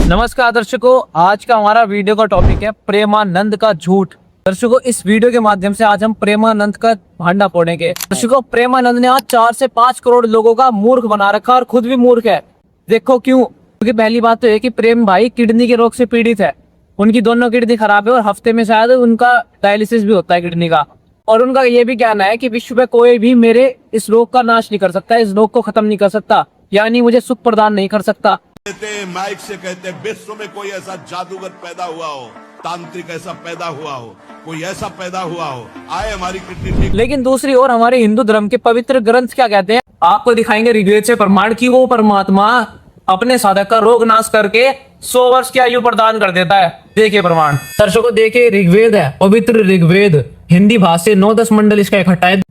नमस्कार दर्शकों, आज का हमारा वीडियो का टॉपिक है प्रेमानंद का झूठ। दर्शकों, इस वीडियो के माध्यम से आज हम प्रेमानंद का भांडा फोड़ेंगे। दर्शकों, प्रेमानंद ने आज 4 से 5 करोड़ लोगों का मूर्ख बना रखा और खुद भी मूर्ख है। देखो क्यों? क्योंकि पहली बात तो है कि प्रेम भाई किडनी के रोग से पीड़ित है। उनकी दोनों किडनी खराब है और हफ्ते में शायद उनका डायलिसिस भी होता है किडनी का। और उनका ये भी कहना है कि विश्व में कोई भी मेरे इस रोग का नाश नहीं कर सकता, इस रोग को खत्म नहीं कर सकता, यानी मुझे सुख प्रदान नहीं कर सकता। माइक से कहते विश्व में कोई ऐसा जादूगर पैदा हुआ हो, तांत्रिक ऐसा पैदा हुआ हो, कोई ऐसा पैदा हुआ हो, आए हमारी किडनी ठीक। लेकिन दूसरी ओर हमारे हिंदू धर्म के पवित्र ग्रंथ क्या कहते हैं? आपको दिखाएंगे ऋग्वेद से प्रमाण की वो परमात्मा अपने साधक का रोग नाश करके 100 वर्ष की आयु प्रदान कर देता है। देखिए प्रमाण। दर्शकों देखिए, ऋग्वेद है, पवित्र ऋग्वेद, हिंदी भाषा 9-10 मंडल इसका इकट्ठा है।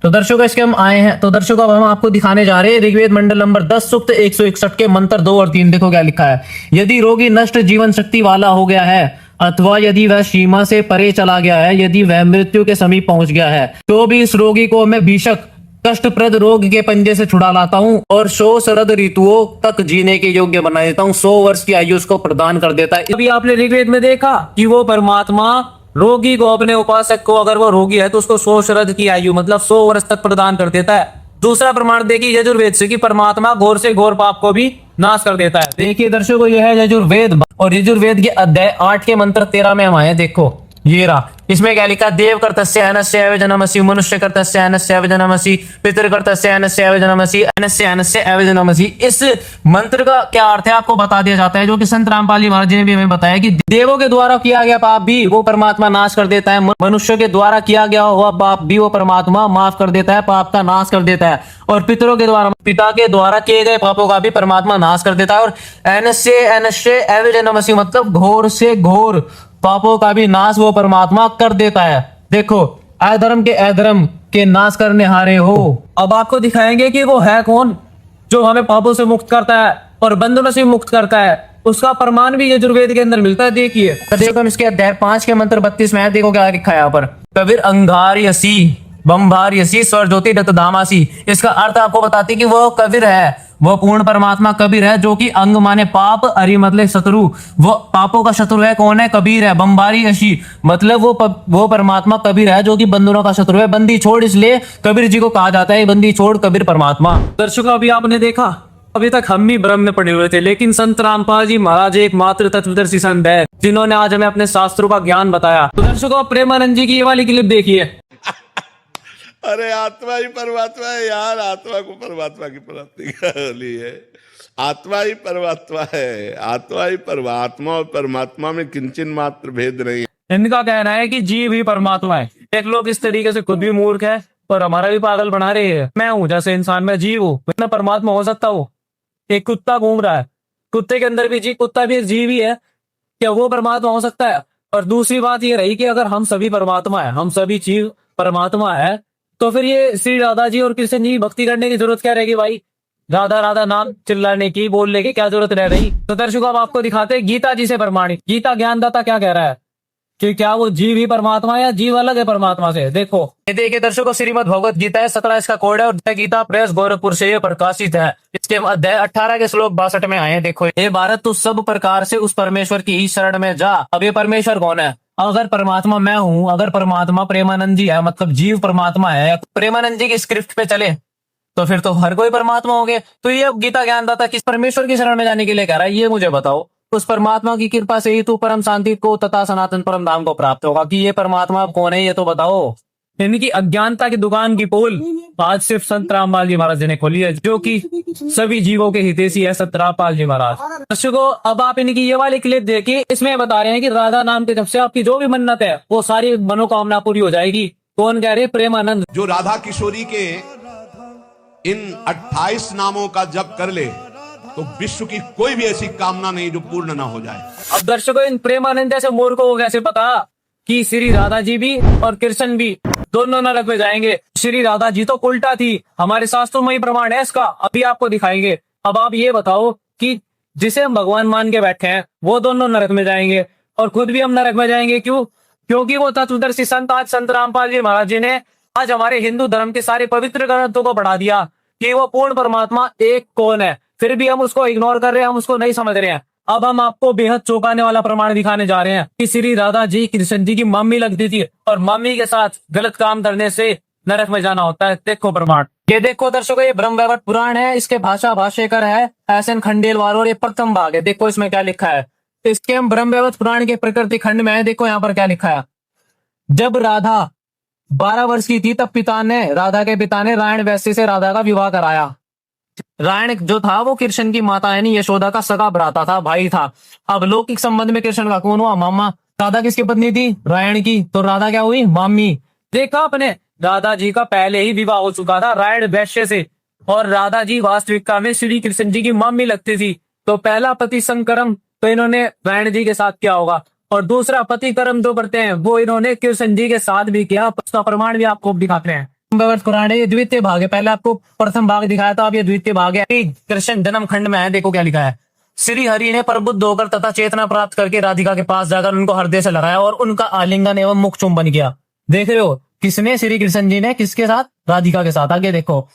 तो दर्शकों इसके हम आए हैं। तो दर्शकों अब हम आपको दिखाने जा रहे हैं ऋग्वेद मंडल नंबर 10 सूक्त 161 के मंत्र 2 और 3। देखो क्या लिखा है। यदि रोगी नष्ट जीवन शक्ति वाला हो गया है अथवा यदि वह सीमा से परे चला गया है, यदि वह मृत्यु के समीप पहुंच गया है, तो भी इस रोगी को मैं भीषक कष्टप्रद रोग के पंजे से छुड़ा लाता हूँ और 100 शरद ऋतुओं तक जीने के योग्य बना देता हूँ। 100 वर्ष की आयु उसको प्रदान कर देता है। अभी आपने ऋग्वेद में देखा कि वो परमात्मा रोगी को, अपने उपासक को, अगर वो रोगी है तो उसको 100 शरद की आयु मतलब 100 वर्ष तक प्रदान कर देता है। दूसरा प्रमाण देखिए यजुर्वेद से कि परमात्मा घोर से घोर पाप को भी नाश कर देता है। देखिए दर्शकों, यह है यजुर्वेद और यजुर्वेद के अध्याय 8 के मंत्र 13 में हम आए। देखो ये रहा। इसमें क्या लिखा? देव कर्तस्य अनस्य एव जनमसि, मनुष्य कर्तस्य अनस्य एव जनमसि, पितृ कर्तस्य अनस्य एव जनमसि, अनस्य अनस्य एव जनमसि। इस मंत्र का क्या अर्थ है आपको बता दिया जाता है, जो कि संत रामपाल जी महाराज जी ने भी हमें बताया कि देवों के द्वारा किया गया पाप भी वो परमात्मा नाश कर देता है, मनुष्य के द्वारा किया गया हुआ पाप भी वो परमात्मा माफ कर देता है, पाप का नाश कर देता है, और पितरों के द्वारा, पिता के द्वारा किए गए पापों का भी परमात्मा नाश कर देता है। और अनस्य अनस्य एव जनमसि मतलब घोर से घोर पापों का भी नाश वो परमात्मा कर देता है। देखो, अधर्म के अधर्म के नाश करने हारे हो। अब आपको दिखाएंगे कि वो है कौन जो हमें पापों से मुक्त करता है और बंधनों से मुक्त करता है। उसका प्रमाण भी यजुर्वेद के अंदर मिलता है। देखिए देखो, हम इसके अध्याय 5 के मंत्र 32 में देखो क्या लिखा है यहाँ पर। कबीर अंगारियसी बम्बारियसी स्वर ज्योति दत्तधामासी। इसका अर्थ आपको बताती कि वो कबीर है, वो पूर्ण परमात्मा कबीर है, जो कि अंग माने पाप, अरि मतलब शत्रु, वो पापों का शत्रु है। कौन है? कबीर है। बम्बारी यशी मतलब वो परमात्मा कबीर है, जो कि बंधनों का शत्रु है। बंदी छोड़ इसलिए कबीर जी को कहा जाता है बंदी छोड़ कबीर परमात्मा। दर्शकों अभी आपने देखा, अभी तक हम भी भ्रम में पड़े हुए थे, लेकिन संत रामपाल जी महाराज एकमात्र तत्वदर्शी संत है जिन्होंने आज हमें अपने शास्त्रों का ज्ञान बताया। तो दर्शकों प्रेमानंद जी की ये वाली क्लिप देखिए। अरे आत्मा ही परमात्मा है यार, आत्मा को परमात्मा की प्राप्ति ली है। आत्मा ही परमात्मा है, आत्मा ही परमात्मा और परमात्मा में किंचन मात्र भेद नहीं है। इनका कहना है कि जीव ही परमात्मा है। एक लोग इस तरीके से खुद भी मूर्ख है और हमारा भी पागल बना रहे हैं। मैं हूँ जैसे इंसान, मैं जीव हूँ, मैं परमात्मा हो सकता हूँ। एक कुत्ता घूम रहा है, कुत्ते के अंदर भी जीव, कुत्ता भी जीव ही है, क्या वो परमात्मा हो सकता है? और दूसरी बात ये रही कि अगर हम सभी परमात्मा है, हम सभी जीव परमात्मा है, तो फिर ये श्री राधा जी और कृष्ण जी भक्ति करने की जरूरत क्या रहेगी भाई? राधा राधा नाम चिल्लाने की, बोलने की क्या जरूरत रह रही? तो दर्शकों अब आपको दिखाते हैं गीता जी से प्रमाणित। गीता ज्ञानदाता क्या कह रहा है कि क्या वो जीव ही परमात्मा है या जीव अलग है परमात्मा से? देखो ये देखिए दर्शकों, श्रीमद् भगवत गीता है, 17 इसका कोड है और गीता प्रेस गोरखपुर से ये प्रकाशित है। इसके अध्याय 18 के श्लोक 62 में आए। देखो, हे भारत तू सब प्रकार से उस परमेश्वर की ही शरण में जा। अब ये परमेश्वर कौन है? अगर परमात्मा मैं हूँ, अगर परमात्मा प्रेमानंद जी है मतलब जीव परमात्मा है, प्रेमानंद जी की स्क्रिप्ट पे चले तो फिर तो हर कोई परमात्मा हो गए। तो ये गीता ज्ञानदाता किस परमेश्वर की शरण में जाने के लिए कह रहा है, ये मुझे बताओ। उस परमात्मा की कृपा से ही तू परम शांति को तथा सनातन परम धाम को प्राप्त होगा। कि ये परमात्मा कौन है ये तो बताओ। इनकी अज्ञानता की दुकान की पोल आज सिर्फ संत रामपाल जी महाराज जी ने खोली है, जो कि सभी जीवों के हितैषी है संत रामपाल जी महाराज। दर्शकों अब आप इनकी ये वाली क्लिप देखिए। इसमें बता रहे हैं कि राधा नाम के जब से आपकी जो भी मन्नत है वो सारी मनोकामना पूरी हो जाएगी। कौन कह रहे? प्रेमानंद। जो राधा किशोरी के इन 28 नामों का जप कर ले तो विश्व की कोई भी ऐसी कामना नहीं जो पूर्ण ना हो जाए। अब दर्शकों इन प्रेमानंद जैसे मूर्खों को कैसे पता कि श्री राधा जी भी और कृष्ण भी दोनों नरक में जाएंगे? श्री राधा जी तो उल्टा थी, हमारे शास्त्रों में ही प्रमाण है इसका, अभी आपको दिखाएंगे। अब आप ये बताओ कि जिसे हम भगवान मान के बैठे हैं वो दोनों नरक में जाएंगे और खुद भी हम नरक में जाएंगे। क्यों? क्योंकि वो तत्वदर्शी संत आज संत रामपाल जी महाराज जी ने आज हमारे हिंदू धर्म के सारे पवित्र ग्रंथों को बढ़ा दिया कि वो पूर्ण परमात्मा एक कौन है। फिर भी हम उसको इग्नोर कर रहे हैं, हम उसको नहीं समझ रहे हैं। अब हम आपको बेहद चौंकाने वाला प्रमाण दिखाने जा रहे हैं कि श्री राधा जी कृष्ण जी की मम्मी लगती थी और मम्मी के साथ गलत काम करने से नरक में जाना होता है। देखो प्रमाण। ये देखो दर्शकों, ये ब्रह्म वैवर्त पुराण है, इसके भाषा भाष्यकार है एस.एन. खंडेलवाल और ये प्रथम भाग है। देखो इसमें क्या लिखा है। इसके हम ब्रह्म वैवर्त पुराण के प्रकृति खंड में है। देखो यहाँ पर क्या लिखा है। जब राधा 12 वर्ष की थी तब राधा के पिता ने रायण वैश्य से राधा का विवाह कराया। रायण जो था वो कृष्ण की माता यानी यशोदा का सगा भ्राता था, भाई था। अब लौकिक संबंध में कृष्ण का कौन हुआ? मामा। राधा किसकी पत्नी थी? रायण की। तो राधा क्या हुई? मामी। देखा आपने, राधा जी का पहले ही विवाह हो चुका था रायण वैश्य से और राधा जी वास्तविकता में श्री कृष्ण जी की मामी लगती थी। तो पहला पति संकरम तो इन्होंने रायण जी के साथ किया होगा और दूसरा पति कर्म जो करते हैं वो इन्होंने कृष्ण जी के साथ भी किया। उसका प्रमाण भी आपको दिखाते हैं। भगवत पुराण है, ये द्वितीय भाग है। पहले आपको प्रथम भाग दिखाया था, अब ये द्वितीय भाग है। कृष्ण जन्म खंड में है। देखो क्या लिखा है। श्री हरि ने प्रबुद्ध होकर तथा चेतना प्राप्त करके राधिका के पास जाकर उनको हृदय से लगाया और उनका आलिंगन एवं मुख चुंबन किया। देख रहे हो, किसने? श्री कृष्ण जी ने। किसके साथ? राधिका के साथ। आगे देखो।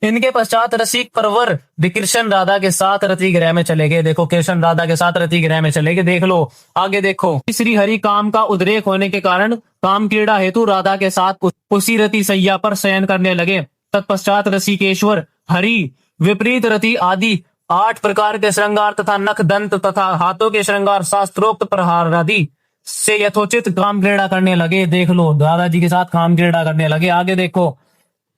इनके पश्चात रसिक परवर कृष्ण राधा के साथ रति गृह में चले गए। देखो, कृष्ण राधा के साथ रति गृह में चले गए। देख लो आगे देखो। श्री हरि काम का उद्रेक होने के कारण काम क्रीड़ा हेतु राधा के साथ उसी रति सैया पर शयन करने लगे। तत्पश्चात ऋषिकेश्वर हरि विपरीत रति आदि 8 प्रकार के श्रृंगार तथा नख दंत तथा हाथों के श्रृंगार शास्त्रोक्त प्रहार आदि से यथोचित काम क्रीड़ा करने लगे। देख लो, राधा जी के साथ काम क्रीड़ा करने लगे। आगे देखो।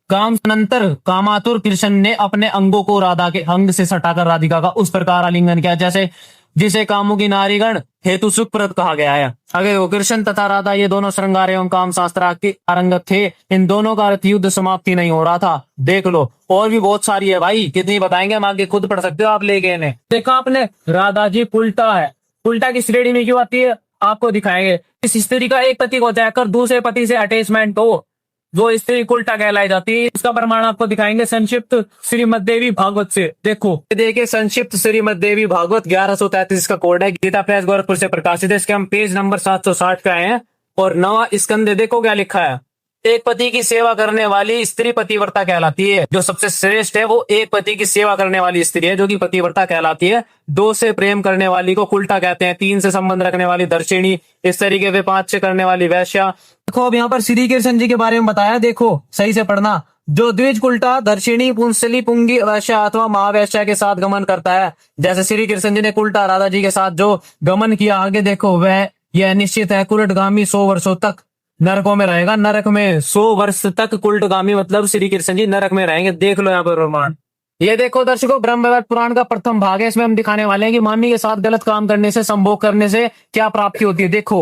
काम अनंतर कामातुर कृष्ण ने अपने अंगों को राधा के अंग से सटाकर राधिका का उस प्रकार आलिंगन किया जैसे जिसे कामों की नारीगण हेतु सुखप्रद कहा गया है। आगे वो कृष्ण तथा राधा ये दोनों श्रृंगार एवं काम शास्त्र के पारंगत थे। इन दोनों का अर्थ युद्ध समाप्ति नहीं हो रहा था। देख लो, और भी बहुत सारी है भाई, कितनी बताएंगे हम, आगे खुद पढ़ सकते हो आप लेके इन्हें। देखा आपने, राधा जी उल्टा है। उल्टा की श्रेणी में क्यों आती है आपको दिखाएंगे। इस स्त्री का एक पति को जाकर दूसरे पति से अटैचमेंट हो, वो स्त्री उल्टा कहलाई जाती है। इसका प्रमाण आपको दिखाएंगे संक्षिप्त श्रीमद देवी भागवत से। देखो देखिए, संक्षिप्त श्रीमद देवी भागवत 1133 का कोड है, गीता प्रेस गोरखपुर से प्रकाशित है। इसके हम पेज नंबर 760 का है और 9वां स्कंद। देखो क्या लिखा है। एक पति की सेवा करने वाली स्त्री पतिव्रता कहलाती है। जो सबसे श्रेष्ठ है वो एक पति की सेवा करने वाली स्त्री है जो कि पतिव्रता कहलाती है। 2 से प्रेम करने वाली को कुल्टा कहते हैं। 3 से संबंध रखने वाली दर्शिनी, इस तरीके से 5 से करने वाली वैश्या। देखो अब यहाँ पर श्री कृष्ण जी के बारे में बताया। देखो सही से पढ़ना। जो द्विज कुल्टा दर्शिनी पुंसली पुंगी वैश्या अथवा महावैश्या के साथ गमन करता है, जैसे श्री कृष्ण जी ने कुल्टा राधा जी के साथ जो गमन किया, आगे देखो, वह यह निश्चित है कुलटगामी 100 वर्षों तक नरकों में रहेगा। नरक में 100 वर्ष तक कुलटगामी मतलब श्री कृष्ण जी नरक में रहेंगे। देख लो यहाँ पर प्रमाण। ये देखो दर्शकों, ब्रह्म वैवर्त पुराण का प्रथम भाग है। इसमें हम दिखाने वाले हैं कि मामी के साथ गलत काम करने से, संभोग करने से क्या प्राप्ति होती है। देखो,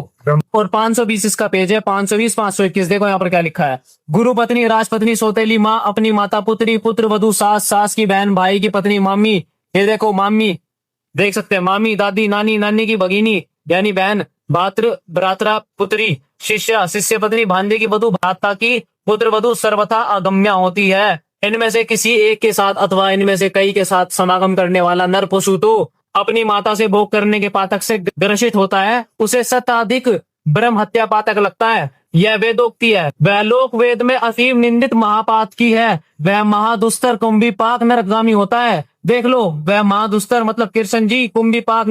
और 520 इसका पेज है, 520 521। देखो यहाँ पर क्या लिखा है। गुरु पत्नी, राजपत्नी, सौतेली माँ, अपनी माता, पुत्री, पुत्र वधु, सास, सास की बहन, भाई की पत्नी, मामी। ये देखो मामी, देख सकते हैं, मामी, दादी, नानी, नानी की भगिनी यानी बहन, भात्र, भ्रात्रा, पुत्री, शिष्य, शिष्य पत्नी, भांजे की वधु, भ्राता की पुत्र वधु सर्वथा अगम्य होती है। इनमें से किसी एक के साथ अथवा इनमें से कई के साथ समागम करने वाला नर पशु तो अपनी माता से भोग करने के पातक से ग्रसित होता है, उसे शताधिक ब्रह्म हत्या पातक लगता है। यह वेदोक्ति है। वह लोक वेद में असीम निंदित महापात की है। वह महादुस्तर कुंभीपाक नरकगामी होता है। देख लो, वह महादुस्तर मतलब कृष्ण जी कुंभीपाक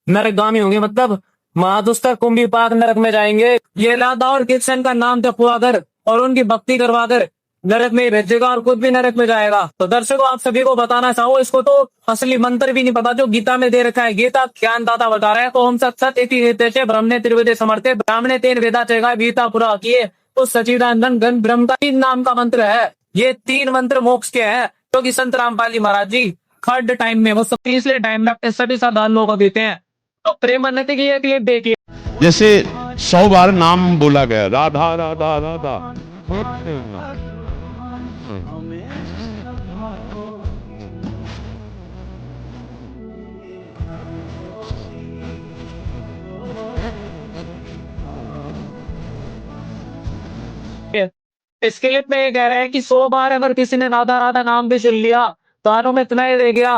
नरकगामी होंगे, मतलब महादुस्तर कुंभीपाक नरक में जाएंगे। ये राधा और कृष्ण का नाम जपवाकर और उनकी भक्ति करवाकर नरक में भेजेगा और खुद भी नरक में जाएगा। तो दर्शकों, आप सभी को बताना चाहो, इसको तो असली मंत्र भी नहीं पता जो गीता में दे रखा है। गीता ज्ञानदाता बता रहा है। तो हम सत इति ब्रह्मणे त्रिवेदे समर्थे ब्राह्मणे तेन वेदा चेगा गीता पुरा किए। तो सचिदानंद घन ब्रह्म का 3 नाम का मंत्र है। ये 3 मंत्र मोक्ष के हैं जो कि संत रामपाल जी महाराज जी थर्ड टाइम में, वो सब तीसरे टाइम में सभी साधारण लोगों को देते हैं। तो प्रेमानंद की एक क्लिप देखिए। जैसे 100 बार नाम बोला गया, राधा राधा राधा। इस क्लिप में ये कह रहे हैं कि 100 बार अगर किसी ने राधा राधा नाम भी सुन लिया, कानों में इतना ही रह गया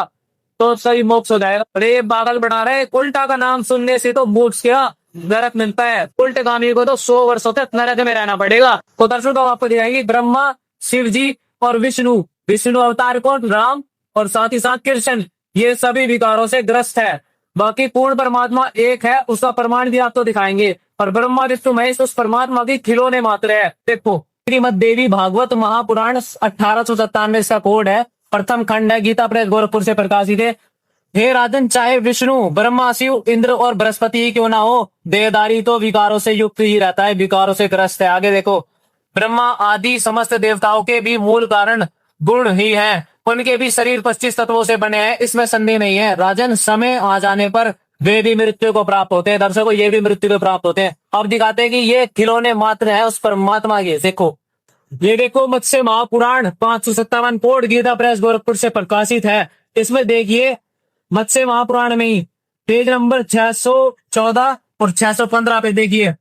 तो सही मोक्ष हो जाएगा। अरे पागल बना रहे, उल्टा का नाम सुनने से तो मोक्ष क्या नरक मिलता है। उल्टेगामी को तो 100 वर्षों तक नरक में रहना पड़ेगा। तो दर्शकों, आपको दिखाएंगे ब्रह्मा, शिव जी और विष्णु अवतार कौन? राम, और साथ ही साथ कृष्ण, ये सभी विकारों से ग्रस्त है। बाकी पूर्ण परमात्मा एक है, उसका प्रमाण भी आपको दिखाएंगे। और ब्रह्मा विष्णु महेश उस परमात्मा की खिलौने मात्र है। देखो श्रीमद देवी भागवत महापुराण 1897 इसका कोड है, प्रथम खंड है, गीता प्रेस गोरखपुर से प्रकाशित है। हे राजन, चाहे विष्णु ब्रह्मा शिव इंद्र और बृहस्पति ही क्यों ना हो, देहदारी तो विकारों से युक्त ही रहता है, विकारों से ग्रस्त है। आगे देखो, ब्रह्मा आदि समस्त देवताओं के भी मूल कारण गुण ही है, उनके भी शरीर 25 तत्वों से बने हैं, इसमें संदेह नहीं है। राजन, समय आ जाने पर वे भी मृत्यु को प्राप्त होते हैं। दर्शकों, ये भी मृत्यु को प्राप्त होते हैं। अब दिखाते हैं कि ये खिलौने मात्र है उस परमात्मा के। देखो, ये देखो मत्स्य महापुराण 557 कोड गीता प्रेस गोरखपुर से प्रकाशित है। इसमें देखिए मत्स्य महापुराण में ही पेज नंबर 614 और 615 पे देखिए,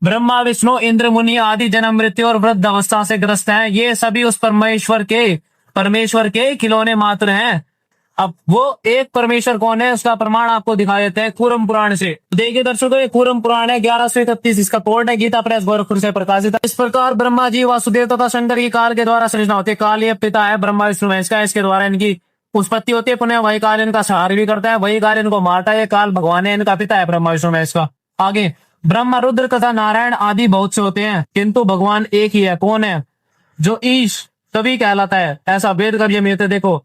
ब्रह्मा विष्णु इंद्र मुनि आदि जन्म मृत्यु और वृद्ध अवस्था से ग्रस्त हैं, ये सभी उस परमेश्वर के खिलौने मात्र हैं। अब वो एक परमेश्वर कौन है, उसका प्रमाण आपको दिखा देते हैं कूरम पुराण से। देखिए दर्शकों, ये कूरम पुराण है, 1131 इसका कोड है, गीता प्रेस गोरखपुर से प्रकाशित है। इस प्रकार ब्रह्मा जी वासुदेव तथा शंकर की काल के द्वारा सृजना होती है। काल ये पिता है ब्रह्मा विष्णु महेश का, इसके द्वारा इनकी उत्पत्ति होती है, पुनः वही काल इनका सहार भी करता है, वही काल इनको मारता है। काल भगवान है, इनका पिता है ब्रह्मा विष्णु महेश का। आगे, ब्रह्मा रुद्र तथा नारायण आदि बहुत से होते हैं, किंतु भगवान एक ही है। कौन है? जो ईश तभी कहलाता है, ऐसा वेद कभी मिलते। देखो,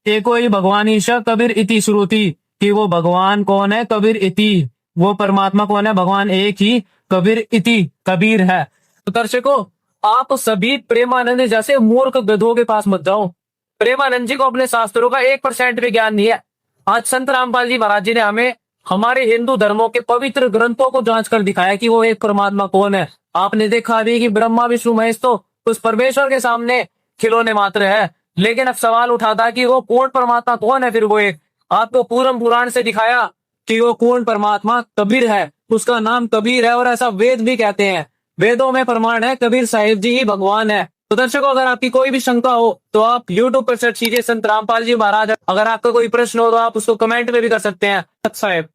एको ही भगवान ईश कबीर इति श्रुति, कि वो भगवान कौन है? कबीर इति, वो परमात्मा कौन है? भगवान एक ही, कबीर इति, कबीर है। तो दर्शकों, आप सभी प्रेमानंद जैसे मूर्ख गधों के पास मत जाओ। प्रेमानंद जी को अपने शास्त्रों का 1% भी ज्ञान नहीं है। आज संत रामपाल जी महाराज जी ने हमें हमारे हिंदू धर्मों के पवित्र ग्रंथों को जांच कर दिखाया कि वो एक परमात्मा कौन है। आपने देखा भी कि ब्रह्मा विष्णु महेश तो उस परमेश्वर के सामने खिलौने मात्र है। लेकिन अब सवाल उठाता कि वो पूर्ण परमात्मा कौन है? फिर वो एक आपको पूरम पुराण से दिखाया कि वो पूर्ण परमात्मा कबीर है, उसका नाम कबीर है, और ऐसा वेद भी कहते हैं। वेदों में प्रमाण है कबीर साहिब जी ही भगवान है। तो दर्शकों, अगर आपकी कोई भी शंका हो तो आप YouTube पर सर्च कीजिए संत रामपाल जी महाराज। अगर आपका कोई प्रश्न हो तो आप उसको कमेंट में भी कर सकते हैं। साहब।